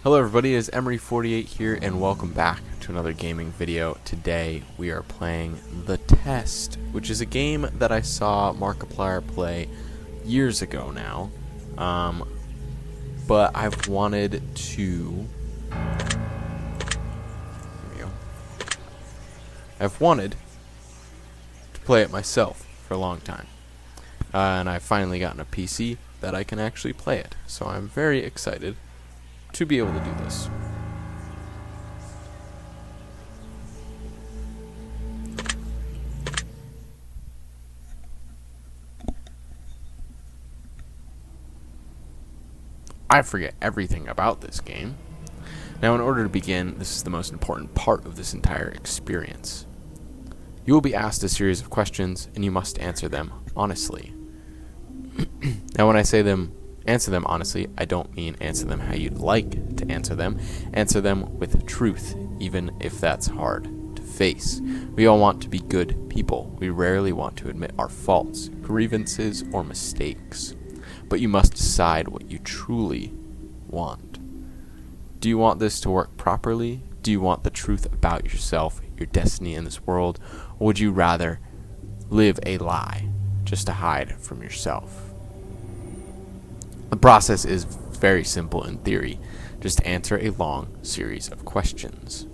Hello everybody, it's Emery48 here and welcome back to another gaming video. Today we are playing The Test, which is a game that I saw Markiplier play years ago now. But I've wanted to... Here we go. I've wanted to play it myself for a long time. And I've finally gotten a PC that I can actually play it. So I'm very excited to be able to do this. I forget everything about this game. Now, in order to begin, this is the most important part of this entire experience. You will be asked a series of questions, and you must answer them honestly. Now, when I say answer them honestly, I don't mean answer them how you'd like to answer them. Answer them with truth, even if that's hard to face. We all want to be good people. We rarely want to admit our faults, grievances, or mistakes. But you must decide what you truly want. Do you want this to work properly? Do you want the truth about yourself, your destiny in this world? Or would you rather live a lie just to hide from yourself? The process is very simple in theory. Just answer a long series of questions.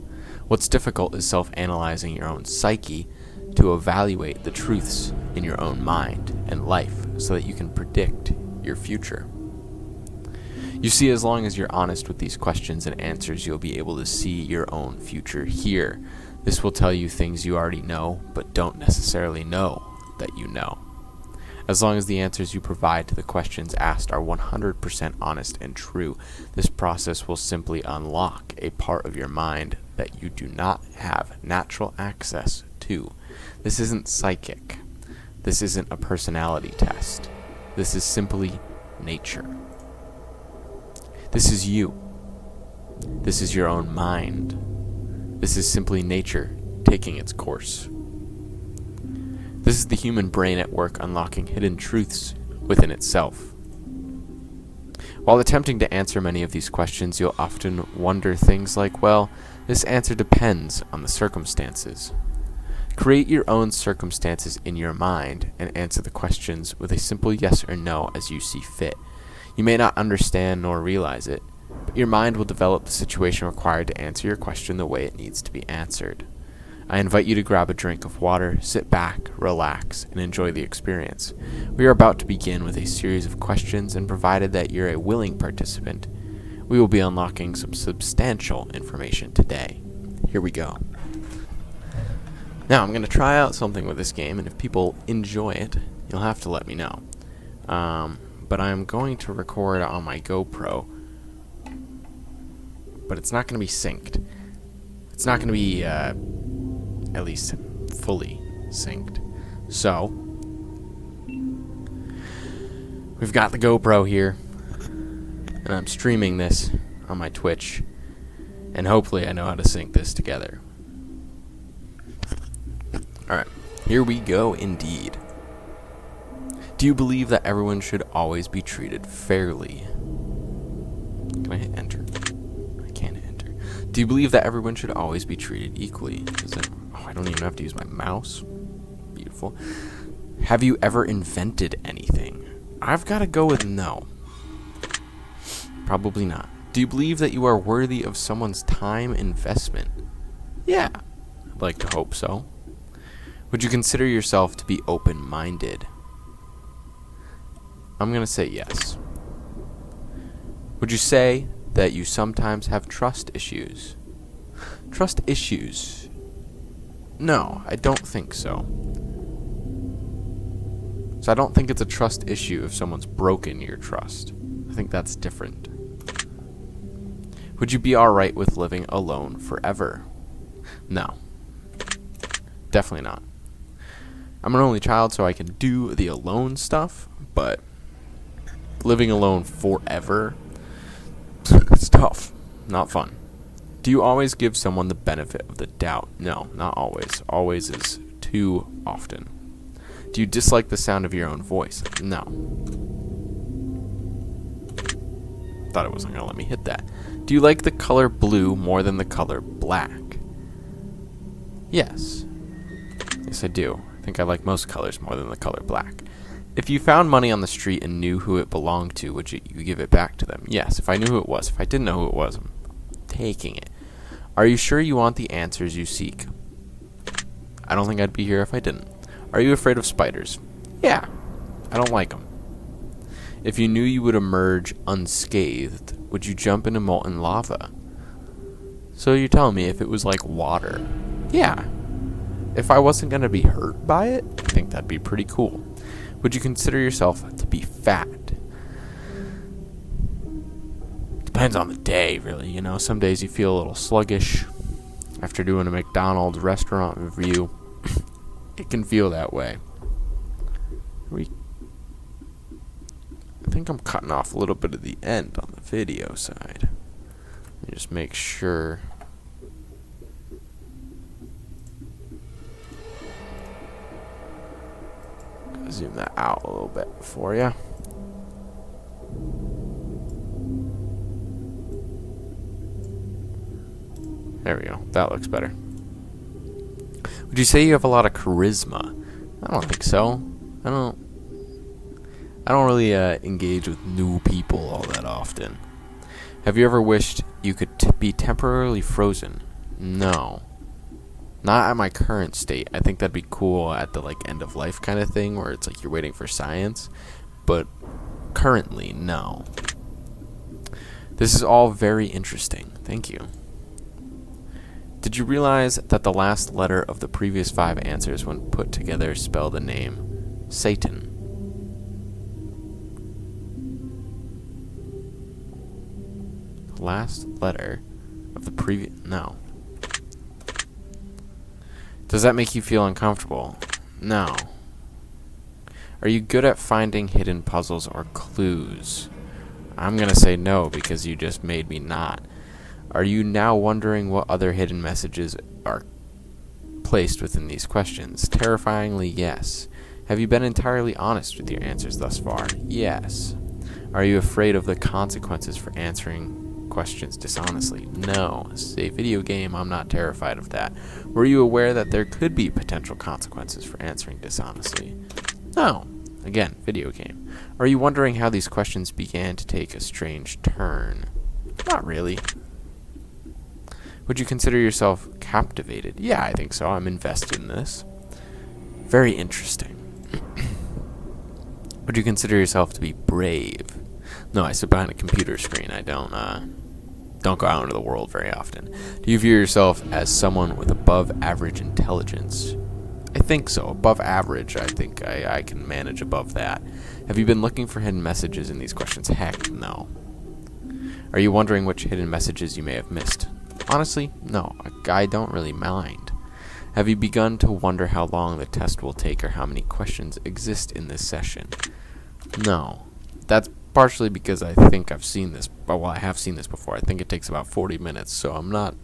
What's difficult is self-analyzing your own psyche to evaluate the truths in your own mind and life so that you can predict your future. You see, as long as you're honest with these questions and answers, you'll be able to see your own future here. This will tell you things you already know, but don't necessarily know that you know. As long as the answers you provide to the questions asked are 100% honest and true, this process will simply unlock a part of your mind that you do not have natural access to. This isn't psychic. This isn't a personality test. This is simply nature. This is you. This is your own mind. This is simply nature taking its course. This is the human brain at work unlocking hidden truths within itself. While attempting to answer many of these questions, you'll often wonder things like, well, this answer depends on the circumstances. Create your own circumstances in your mind and answer the questions with a simple yes or no as you see fit. You may not understand nor realize it, but your mind will develop the situation required to answer your question the way it needs to be answered. I invite you to grab a drink of water, sit back, relax, and enjoy the experience. We are about to begin with a series of questions, and provided that you're a willing participant, we will be unlocking some substantial information today. Here we go. Now, I'm going to try out something with this game, and if people enjoy it, you'll have to let me know. But I'm going to record on my GoPro, but it's not going to be synced. It's not going to be, at least fully synced. So, we've got the GoPro here, and I'm streaming this on my Twitch, and hopefully I know how to sync this together. Alright, here we go indeed. Do you believe that everyone should always be treated fairly? Can I hit enter? I can't hit enter. Do you believe that everyone should always be treated equally? I don't even have to use my mouse. Beautiful. Have you ever invented anything? I've got to go with no. Probably not. Do you believe that you are worthy of someone's time investment? Yeah, I'd like to hope so. Would you consider yourself to be open-minded? I'm going to say yes. Would you say that you sometimes have trust issues? Trust issues? No, I don't think so. So I don't think it's a trust issue if someone's broken your trust. I think that's different. Would you be alright with living alone forever? No. Definitely not. I'm an only child, so I can do the alone stuff, but living alone forever, it's tough. Not fun. Do you always give someone the benefit of the doubt? No, not always. Always is too often. Do you dislike the sound of your own voice? No. thought it wasn't going to let me hit that. Do you like the color blue more than the color black? Yes. Yes, I do. I think I like most colors more than the color black. If you found money on the street and knew who it belonged to, would you give it back to them? Yes, if I knew who it was. If I didn't know who it was, I'm taking it. Are you sure you want the answers you seek? I don't think I'd be here if I didn't. Are you afraid of spiders? Yeah. I don't like them. If you knew you would emerge unscathed, would you jump into molten lava? So you're telling me if it was like water? Yeah. If I wasn't going to be hurt by it, I think that'd be pretty cool. Would you consider yourself to be fat? Depends on the day, really. You know, some days you feel a little sluggish. After doing a McDonald's restaurant review, it can feel that way. I think I'm cutting off a little bit of the end on the video side. Let me just make sure. Zoom that out a little bit for you. There we go. That looks better. Would you say you have a lot of charisma? I don't think so. I don't really engage with new people all that often. Have you ever wished you could be temporarily frozen? No. Not at my current state. I think that'd be cool at the end of life kind of thing where it's like you're waiting for science. But currently, no. This is all very interesting. Thank you. Did you realize that the last letter of the previous 5 answers when put together spell the name Satan? The last letter of the previous... No. Does that make you feel uncomfortable? No. Are you good at finding hidden puzzles or clues? I'm gonna say no because you just made me not. Are you now wondering what other hidden messages are placed within these questions? Terrifyingly, yes. Have you been entirely honest with your answers thus far? Yes. Are you afraid of the consequences for answering questions dishonestly? No. This is a video game. I'm not terrified of that. Were you aware that there could be potential consequences for answering dishonestly? No. Again, video game. Are you wondering how these questions began to take a strange turn? Not really. Would you consider yourself captivated? Yeah, I think so. I'm invested in this. Very interesting. Would you consider yourself to be brave? No, I sit behind a computer screen. I don't go out into the world very often. Do you view yourself as someone with above average intelligence? I think so. Above average, I think I can manage above that. Have you been looking for hidden messages in these questions? Heck, no. Are you wondering which hidden messages you may have missed? Honestly, no. I don't really mind. Have you begun to wonder how long the test will take or how many questions exist in this session? No. That's partially because I think I've seen this. Well, I have seen this before. I think it takes about 40 minutes, so I'm not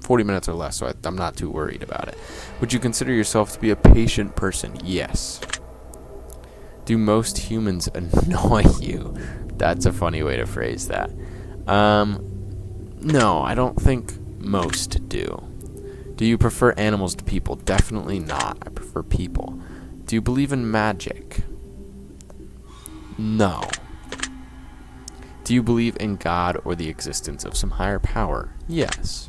40 minutes or less, so I'm not too worried about it. Would you consider yourself to be a patient person? Yes. Do most humans annoy you? That's a funny way to phrase that. No, I don't think most do. Do you prefer animals to people? Definitely not. I prefer people. Do you believe in magic? No. Do you believe in God or the existence of some higher power? Yes.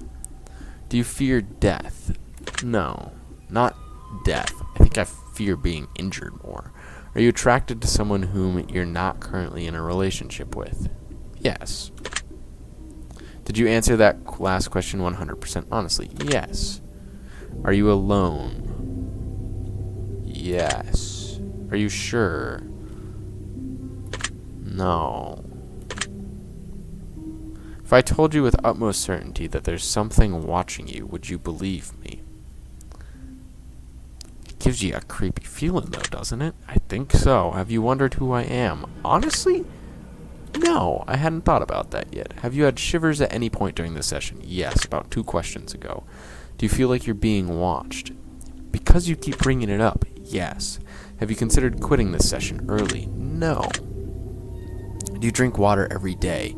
Do you fear death? No. Not death. I think I fear being injured more. Are you attracted to someone whom you're not currently in a relationship with? Yes. Did you answer that last question 100% honestly? Yes. Are you alone? Yes. Are you sure? No. If I told you with utmost certainty that there's something watching you, would you believe me? It gives you a creepy feeling though, doesn't it? I think so. Have you wondered who I am? Honestly? No, I hadn't thought about that yet. Have you had shivers at any point during this session? Yes, about 2 questions ago. Do you feel like you're being watched? Because you keep bringing it up, yes. Have you considered quitting this session early? No. Do you drink water every day?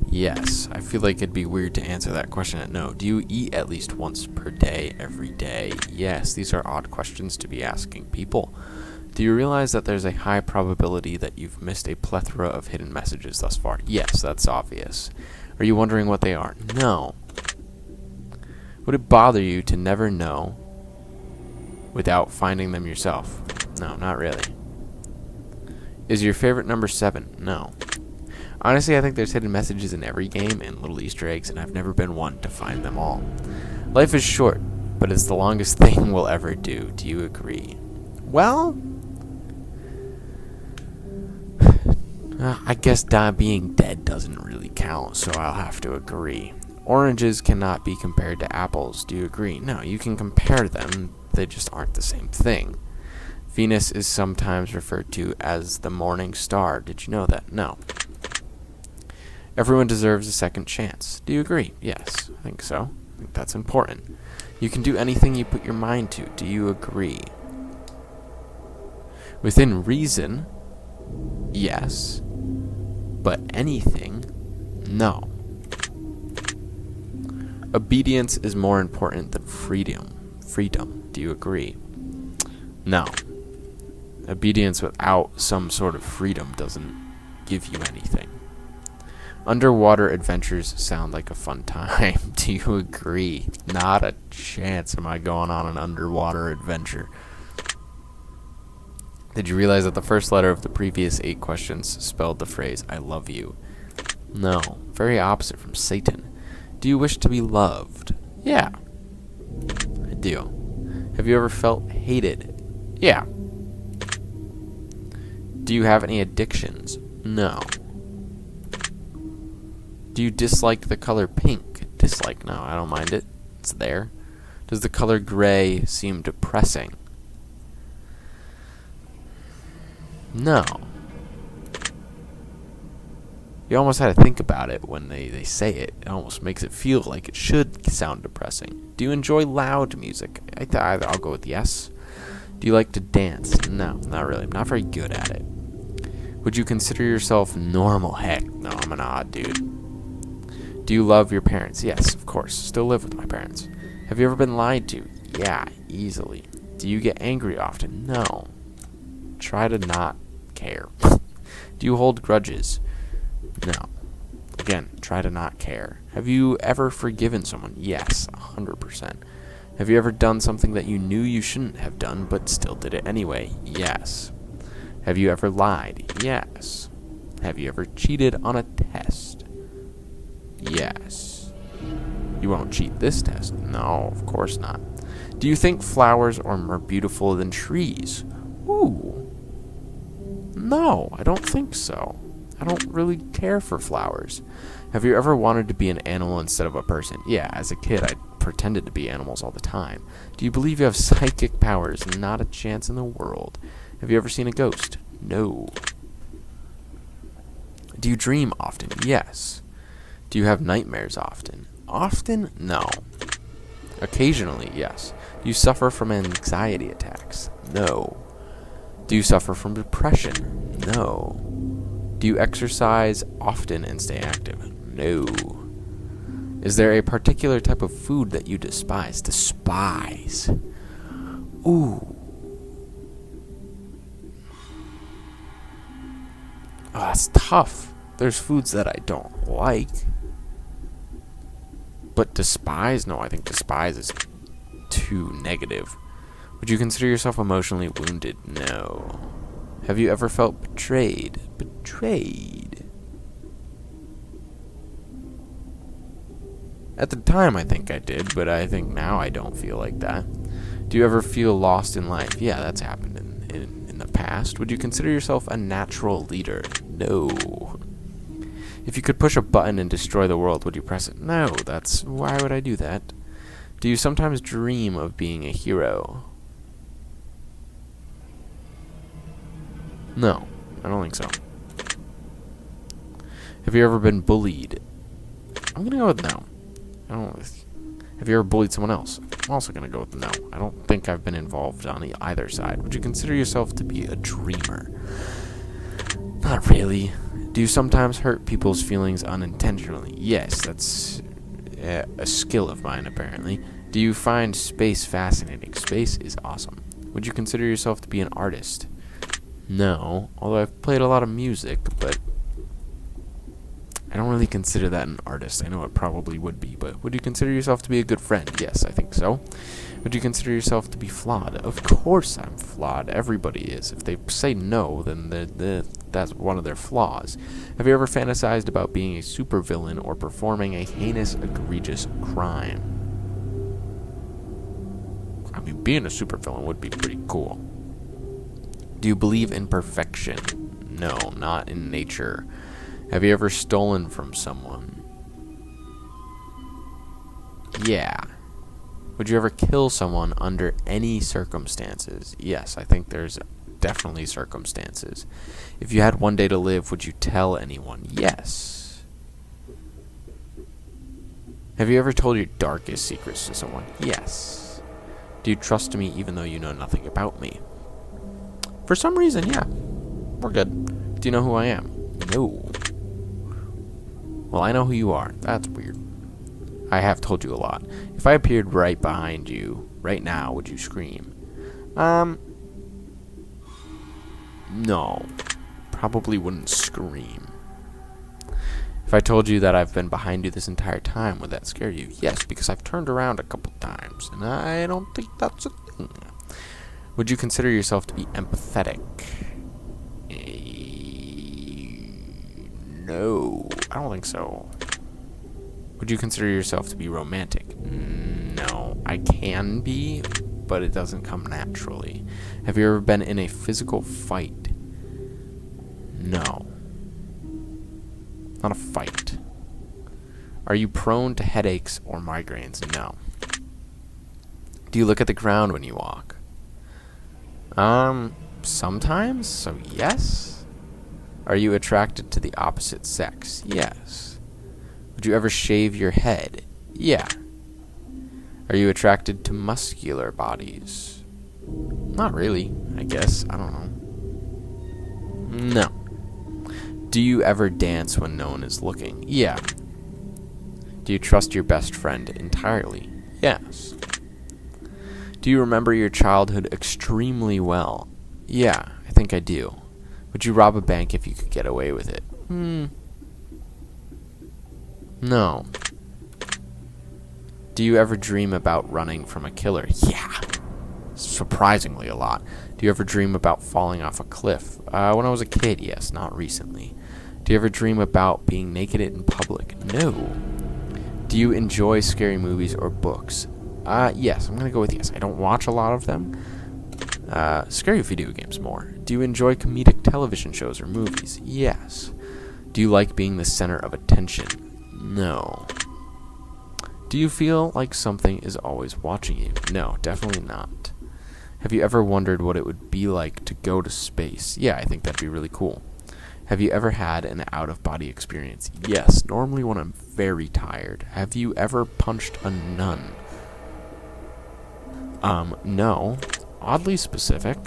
Yes. I feel like it'd be weird to answer that question at no. Do you eat at least once per day, every day? Yes. These are odd questions to be asking people. Do you realize that there's a high probability that you've missed a plethora of hidden messages thus far? Yes, that's obvious. Are you wondering what they are? No. Would it bother you to never know without finding them yourself? No, not really. Is your favorite number 7? No. Honestly, I think there's hidden messages in every game and little Easter eggs, and I've never been one to find them all. Life is short, but it's the longest thing we'll ever do. Do you agree? Well, I guess being dead doesn't really count, so I'll have to agree. Oranges cannot be compared to apples. Do you agree? No, you can compare them. They just aren't the same thing. Venus is sometimes referred to as the morning star. Did you know that? No. Everyone deserves a second chance. Do you agree? Yes, I think so. I think that's important. You can do anything you put your mind to. Do you agree? Within reason, yes. But anything, no. Obedience is more important than freedom. Freedom. Do you agree? No. Obedience without some sort of freedom doesn't give you anything. Underwater adventures sound like a fun time. Do you agree? Not a chance am I going on an underwater adventure. Did you realize that the first letter of the previous 8 questions spelled the phrase, I love you? No. Very opposite from Satan. Do you wish to be loved? Yeah. I do. Have you ever felt hated? Yeah. Do you have any addictions? No. Do you dislike the color pink? Dislike? No, I don't mind it. It's there. Does the color gray seem depressing? No. You almost had to think about it when they say it. It almost makes it feel like it should sound depressing. Do you enjoy loud music? I'll go with yes. Do you like to dance? No, not really. I'm not very good at it. Would you consider yourself normal? Heck, no, I'm an odd dude. Do you love your parents? Yes, of course. Still live with my parents. Have you ever been lied to? Yeah, easily. Do you get angry often? No. Try to not care. Do you hold grudges? No. Again, try to not care. Have you ever forgiven someone? Yes, 100%. Have you ever done something that you knew you shouldn't have done, but still did it anyway? Yes. Have you ever lied? Yes. Have you ever cheated on a test? Yes. You won't cheat this test? No, of course not. Do you think flowers are more beautiful than trees? Ooh. No, I don't think so. I don't really care for flowers. Have you ever wanted to be an animal instead of a person? Yeah, as a kid, I pretended to be animals all the time. Do you believe you have psychic powers? Not a chance in the world. Have you ever seen a ghost? No. Do you dream often? Yes. Do you have nightmares often? Often? No. Occasionally, yes. Do you suffer from anxiety attacks? No. Do you suffer from depression? No. Do you exercise often and stay active? No. Is there a particular type of food that you despise? Despise. Ooh. Oh, that's tough. There's foods that I don't like. But despise? No, I think despise is too negative. Would you consider yourself emotionally wounded? No. Have you ever felt betrayed? Betrayed. At the time, I think I did, but I think now I don't feel like that. Do you ever feel lost in life? Yeah, that's happened in the past. Would you consider yourself a natural leader? No. If you could push a button and destroy the world, would you press it? No, why would I do that? Do you sometimes dream of being a hero? No, I don't think so. Have you ever been bullied? I'm gonna go with no. Have you ever bullied someone else? I'm also gonna go with no. I don't think I've been involved on either side. Would you consider yourself to be a dreamer? Not really. Do you sometimes hurt people's feelings unintentionally? Yes, that's a skill of mine, apparently. Do you find space fascinating? Space is awesome. Would you consider yourself to be an artist? No, although I've played a lot of music, but I don't really consider that an artist. I know it probably would be, but would you consider yourself to be a good friend? Yes, I think so. Would you consider yourself to be flawed? Of course I'm flawed. Everybody is. If they say no, then that's one of their flaws. Have you ever fantasized about being a supervillain or performing a heinous, egregious crime? I mean, being a supervillain would be pretty cool. Do you believe in perfection? No, not in nature. Have you ever stolen from someone? Yeah. Would you ever kill someone under any circumstances? Yes, I think there's definitely circumstances. If you had one day to live, would you tell anyone? Yes. Have you ever told your darkest secrets to someone? Yes. Do you trust me even though you know nothing about me? For some reason, yeah. We're good. Do you know who I am? No. Well, I know who you are. That's weird. I have told you a lot. If I appeared right behind you, right now, would you scream? No. Probably wouldn't scream. If I told you that I've been behind you this entire time, would that scare you? Yes, because I've turned around a couple times, and I don't think that's a thing. Would you consider yourself to be empathetic? No, I don't think so. Would you consider yourself to be romantic? No, I can be, but it doesn't come naturally. Have you ever been in a physical fight? No. Not a fight. Are you prone to headaches or migraines? No. Do you look at the ground when you walk? Sometimes, so yes. Are you attracted to the opposite sex? Yes. Would you ever shave your head? Yeah. Are you attracted to muscular bodies? Not really, I guess. I don't know. No. Do you ever dance when no one is looking? Yeah. Do you trust your best friend entirely? Yes. Do you remember your childhood extremely well? Yeah, I think I do. Would you rob a bank if you could get away with it? No. Do you ever dream about running from a killer? Yeah. Surprisingly a lot. Do you ever dream about falling off a cliff? When I was a kid, yes, not recently. Do you ever dream about being naked in public? No. Do you enjoy scary movies or books? Yes, I'm going to go with yes. I don't watch a lot of them. Scary video games more. Do you enjoy comedic television shows or movies? Yes. Do you like being the center of attention? No. Do you feel like something is always watching you? No, definitely not. Have you ever wondered what it would be like to go to space? Yeah, I think that'd be really cool. Have you ever had an out-of-body experience? Yes, normally when I'm very tired. Have you ever punched a nun? No. Oddly specific.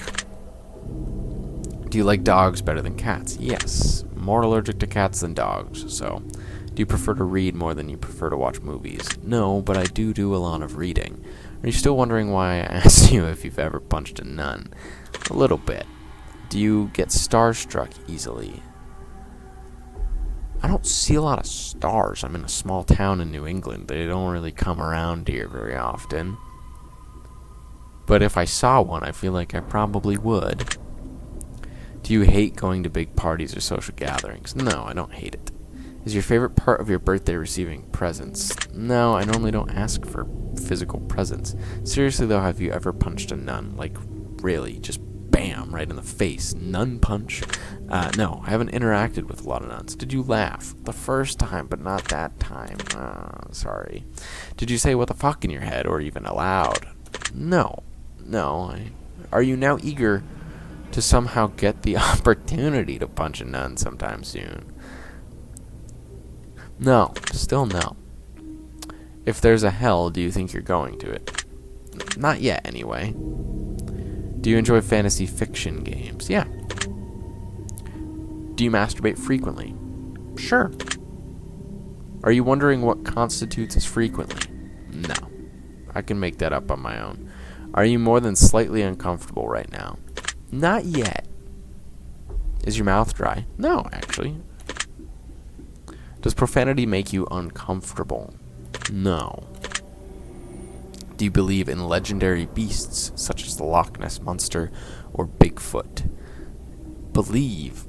Do you like dogs better than cats? Yes. More allergic to cats than dogs, so. Do you prefer to read more than you prefer to watch movies? No, but I do a lot of reading. Are you still wondering why I asked you if you've ever punched a nun? A little bit. Do you get starstruck easily? I don't see a lot of stars. I'm in a small town in New England. They don't really come around here very often. But if I saw one, I feel like I probably would. Do you hate going to big parties or social gatherings? No, I don't hate it. Is your favorite part of your birthday receiving presents? No, I normally don't ask for physical presents. Seriously though, have you ever punched a nun? Like, really, just bam, right in the face. Nun punch? No, I haven't interacted with a lot of nuns. Did you laugh? The first time, but not that time. Sorry. Did you say what the fuck in your head, or even aloud? No. Are you now eager to somehow get the opportunity to punch a nun sometime soon? No, still no. If there's a hell, do you think you're going to it? Not yet, anyway. Do you enjoy fantasy fiction games? Yeah. Do you masturbate frequently? Sure. Are you wondering what constitutes as frequently? No. I can make that up on my own. Are you more than slightly uncomfortable right now? Not yet. Is your mouth dry? No, actually. Does profanity make you uncomfortable? No. Do you believe in legendary beasts such as the Loch Ness Monster or Bigfoot? Believe.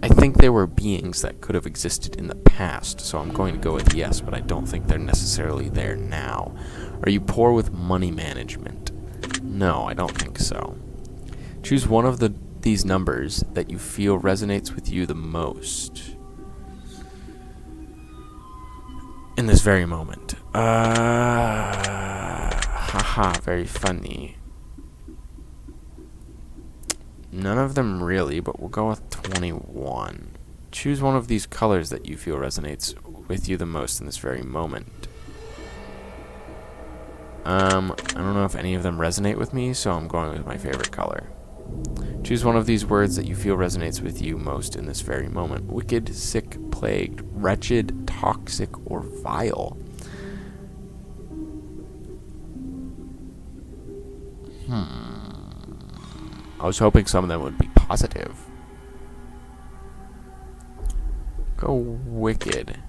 I think there were beings that could have existed in the past, so I'm going to go with yes, but I don't think they're necessarily there now. Are you poor with money management? No, I don't think so. Choose one of these numbers that you feel resonates with you the most in this very moment. Haha, very funny. None of them really, but we'll go with 21. Choose one of these colors that you feel resonates with you the most in this very moment. I don't know if any of them resonate with me, so I'm going with my favorite color. Choose one of these words that you feel resonates with you most in this very moment. Wicked, sick, plagued, wretched, toxic, or vile. I was hoping some of them would be positive. Go wicked.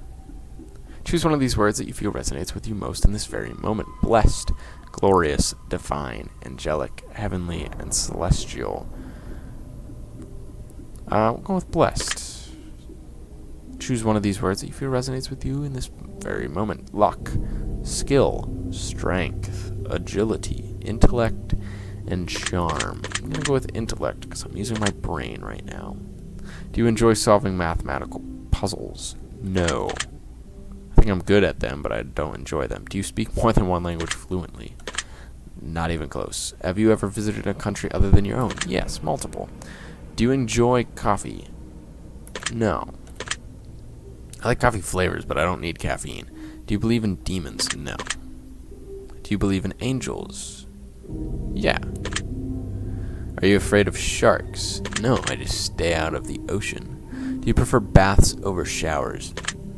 Choose one of these words that you feel resonates with you most in this very moment. Blessed, glorious, divine, angelic, heavenly, and celestial. We'll go with blessed. Choose one of these words that you feel resonates with you in this very moment. Luck, skill, strength, agility, intellect, and charm. I'm going to go with intellect because I'm using my brain right now. Do you enjoy solving mathematical puzzles? No. I think I'm good at them, but I don't enjoy them. Do you speak more than one language fluently? Not even close. Have you ever visited a country other than your own? Yes, multiple. Do you enjoy coffee? No. I like coffee flavors, but I don't need caffeine. Do you believe in demons? No. Do you believe in angels? Yeah. Are you afraid of sharks? No, I just stay out of the ocean. Do you prefer baths over showers?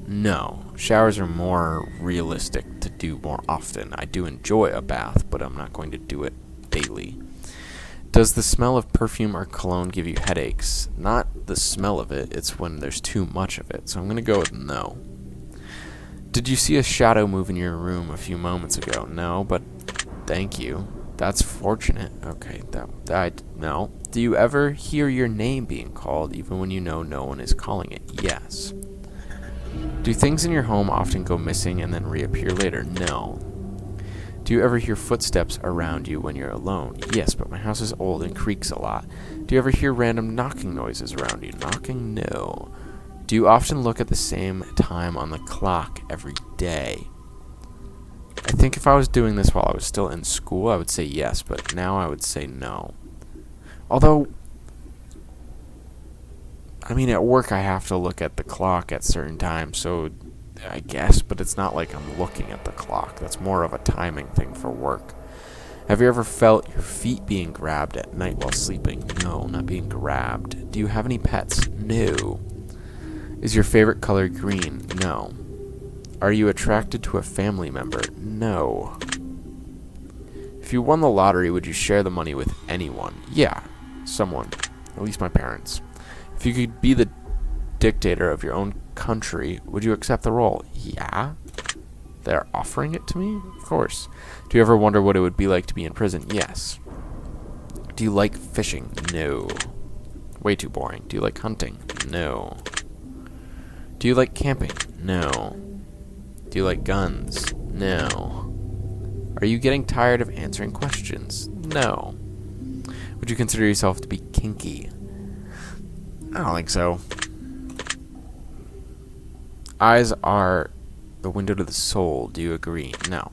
No. Showers are more realistic to do more often. I do enjoy a bath, but I'm not going to do it daily. Does the smell of perfume or cologne give you headaches? Not the smell of it, it's when there's too much of it, so I'm going to go with no. Did you see a shadow move in your room a few moments ago? No, but thank you. That's fortunate. Okay, no. Do you ever hear your name being called even when you know no one is calling it? Yes. Do things in your home often go missing and then reappear later? No. Do you ever hear footsteps around you when you're alone? Yes, but my house is old and creaks a lot. Do you ever hear random knocking noises around you? Knocking? No. Do you often look at the same time on the clock every day? I think if I was doing this while I was still in school, I would say yes, but now I would say no. Although, I mean, at work I have to look at the clock at certain times, so I guess, but it's not like I'm looking at the clock. That's more of a timing thing for work. Have you ever felt your feet being grabbed at night while sleeping? No, not being grabbed. Do you have any pets? No. Is your favorite color green? No. Are you attracted to a family member? No. If you won the lottery, would you share the money with anyone? Yeah, someone. At least my parents. If you could be the dictator of your own country, would you accept the role? Yeah. They're offering it to me? Of course. Do you ever wonder what it would be like to be in prison? Yes. Do you like fishing? No. Way too boring. Do you like hunting? No. Do you like camping? No. Do you like guns? No. Are you getting tired of answering questions? No. Would you consider yourself to be kinky? I don't think so. Eyes are the window to the soul. Do you agree? No.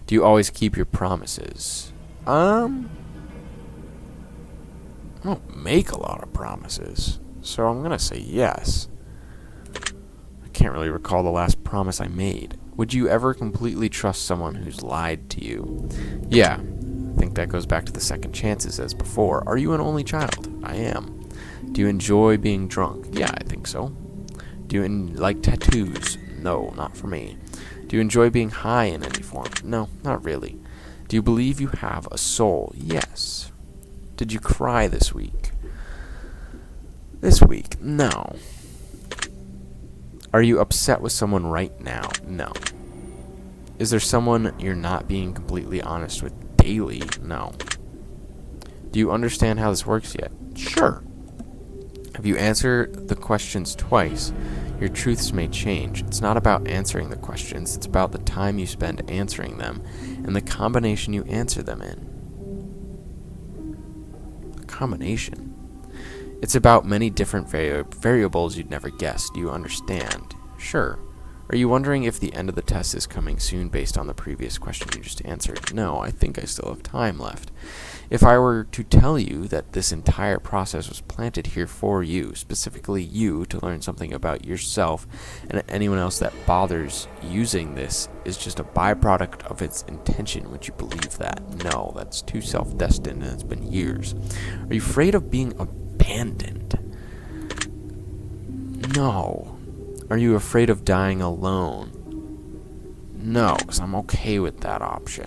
Do you always keep your promises? I don't make a lot of promises, so I'm gonna say yes. I can't really recall the last promise I made. Would you ever completely trust someone who's lied to you? Yeah. I think that goes back to the second chances as before. Are you an only child? I am. Do you enjoy being drunk? Yeah, I think so. Do you like tattoos? No, not for me. Do you enjoy being high in any form? No, not really. Do you believe you have a soul? Yes. Did you cry this week? This week? No. Are you upset with someone right now? No. Is there someone you're not being completely honest with daily? No. Do you understand how this works yet? Sure. If you answer the questions twice, your truths may change. It's not about answering the questions, it's about the time you spend answering them and the combination you answer them in. A combination. It's about many different variables you'd never guess. Do you understand? Sure. Are you wondering if the end of the test is coming soon based on the previous question you just answered? No, I think I still have time left. If I were to tell you that this entire process was planted here for you, specifically you, to learn something about yourself, and anyone else that bothers using this is just a byproduct of its intention, would you believe that? No, that's too self-destined and it's been years. Are you afraid of being abandoned? No. Are you afraid of dying alone? No, because I'm okay with that option.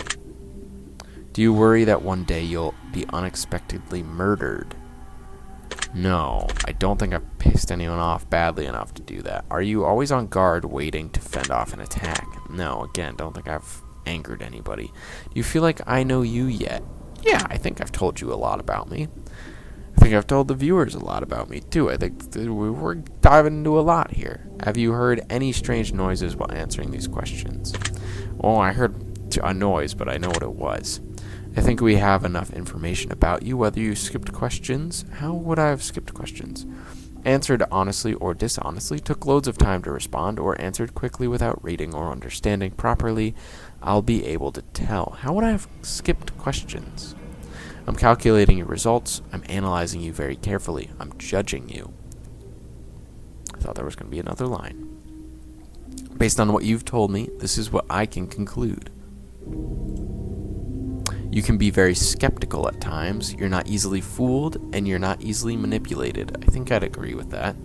Do you worry that one day you'll be unexpectedly murdered? No, I don't think I've pissed anyone off badly enough to do that. Are you always on guard waiting to fend off an attack? No, again, don't think I've angered anybody. Do you feel like I know you yet? Yeah, I think I've told you a lot about me. I think I've told the viewers a lot about me, too. I think we're diving into a lot here. Have you heard any strange noises while answering these questions? Oh, I heard a noise, but I know what it was. I think we have enough information about you, whether you skipped questions. How would I have skipped questions? Answered honestly or dishonestly, took loads of time to respond, or answered quickly without reading or understanding properly. I'll be able to tell. How would I have skipped questions? I'm calculating your results. I'm analyzing you very carefully. I'm judging you. I thought there was going to be another line. Based on what you've told me, this is what I can conclude. You can be very skeptical at times. You're not easily fooled, and you're not easily manipulated. I think I'd agree with that.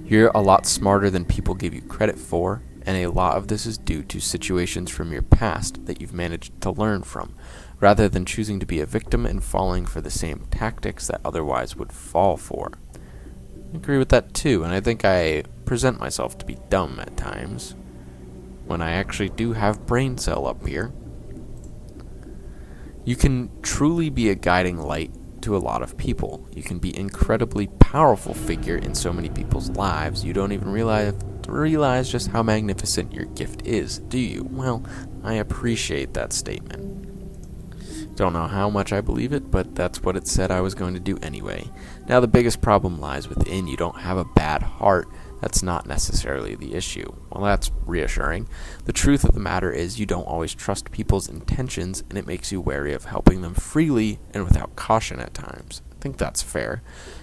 You're a lot smarter than people give you credit for, and a lot of this is due to situations from your past that you've managed to learn from, rather than choosing to be a victim and falling for the same tactics that otherwise would fall for. I agree with that too, and I think I present myself to be dumb at times, when I actually do have brain cell up here. You can truly be a guiding light to a lot of people. You can be an incredibly powerful figure in so many people's lives. You don't even realize just how magnificent your gift is, do you? Well, I appreciate that statement. Don't know how much I believe it, but that's what it said I was going to do anyway. Now the biggest problem lies within. You don't have a bad heart. That's not necessarily the issue. Well, that's reassuring. The truth of the matter is you don't always trust people's intentions, and it makes you wary of helping them freely and without caution at times. I think that's fair.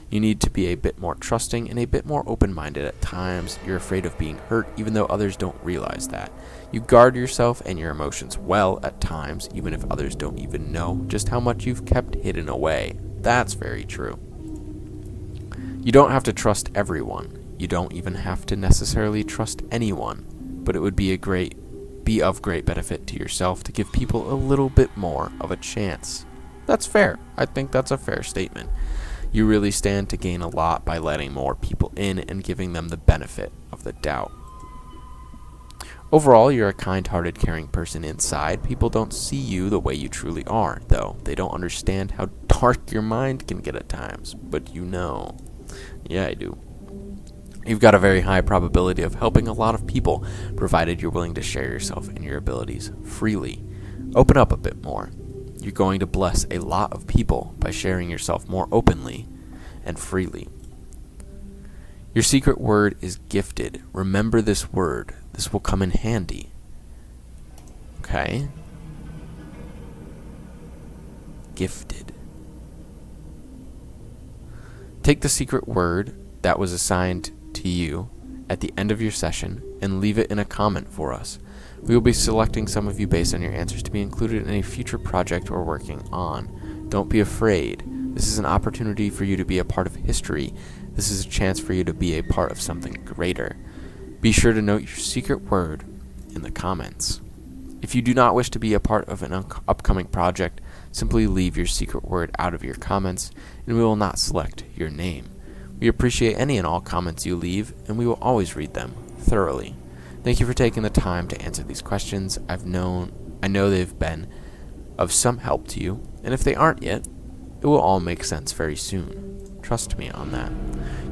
You need to be a bit more trusting and a bit more open-minded at times. You're afraid of being hurt, even though others don't realize that. You guard yourself and your emotions well at times, even if others don't even know just how much you've kept hidden away. That's very true. You don't have to trust everyone. You don't even have to necessarily trust anyone, but it would be of great benefit to yourself to give people a little bit more of a chance. That's fair. I think that's a fair statement. You really stand to gain a lot by letting more people in and giving them the benefit of the doubt. Overall, you're a kind-hearted, caring person inside. People don't see you the way you truly are, though. They don't understand how dark your mind can get at times, but you know. Yeah, I do. You've got a very high probability of helping a lot of people, provided you're willing to share yourself and your abilities freely. Open up a bit more. You're going to bless a lot of people by sharing yourself more openly and freely. Your secret word is gifted. Remember this word. This will come in handy. Okay? Gifted. Take the secret word that was assigned to you at the end of your session and leave it in a comment for us. We will be selecting some of you based on your answers to be included in a future project we're working on. Don't be afraid. This is an opportunity for you to be a part of history. This is a chance for you to be a part of something greater. Be sure to note your secret word in the comments. If you do not wish to be a part of an upcoming project, simply leave your secret word out of your comments, and we will not select your name. We appreciate any and all comments you leave, and we will always read them thoroughly. Thank you for taking the time to answer these questions. I know they've been of some help to you, and if they aren't yet, it will all make sense very soon. Trust me on that.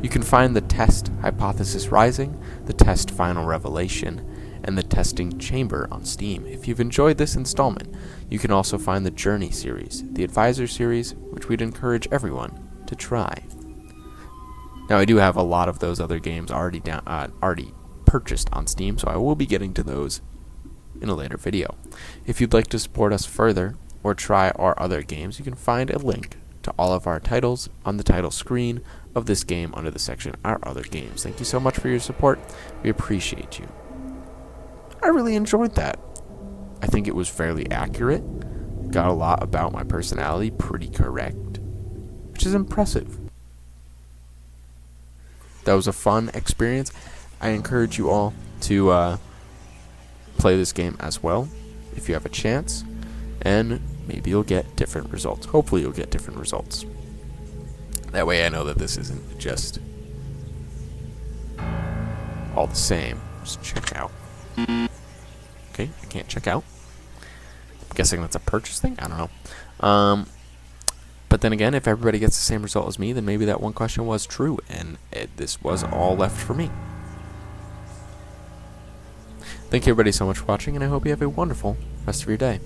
You can find the test Hypothesis Rising, the test Final Revelation, and the Testing Chamber on Steam. If you've enjoyed this installment, you can also find the Journey series, the Advisor series, which we'd encourage everyone to try. Now, I do have a lot of those other games already purchased on Steam, so I will be getting to those in a later video. If you'd like to support us further or try our other games, you can find a link to all of our titles on the title screen of this game under the section Our Other Games. Thank you so much for your support. We appreciate you. I really enjoyed that. I think it was fairly accurate. Got a lot about my personality pretty correct, which is impressive. That was a fun experience. I encourage you all to play this game as well if you have a chance, and maybe you'll get different results. Hopefully you'll get different results. That way I know that this isn't just all the same. Just check out. Okay, I can't check out. I'm guessing that's a purchase thing? I don't know. But then again, if everybody gets the same result as me, then maybe that one question was true, and this was all left for me. Thank you everybody so much for watching, and I hope you have a wonderful rest of your day.